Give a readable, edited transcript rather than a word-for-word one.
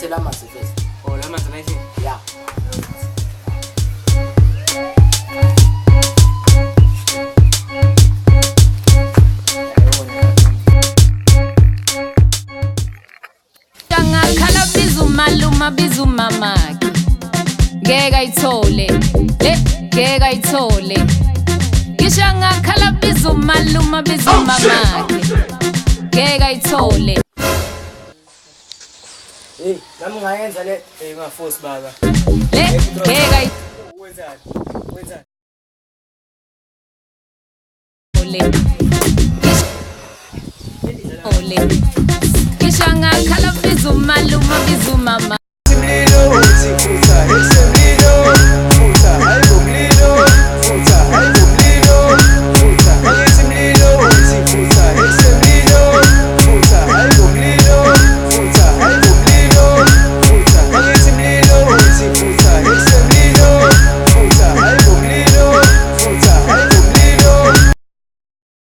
ngishela amanzi first. Oh, la manzi nice. Yeah. Ngakhala bizumaluma bizumamaki. Ngeke ayithole. Ngeke ayithole. Ngisho ngakhala bizumaluma bizumamaki. Ngeke ayithole. Hey, nami ngayenza le. Ungaforce baba. Ngeke ayithole. Wenzani? Ngisho ngakhala bizumaluma bizumamaki.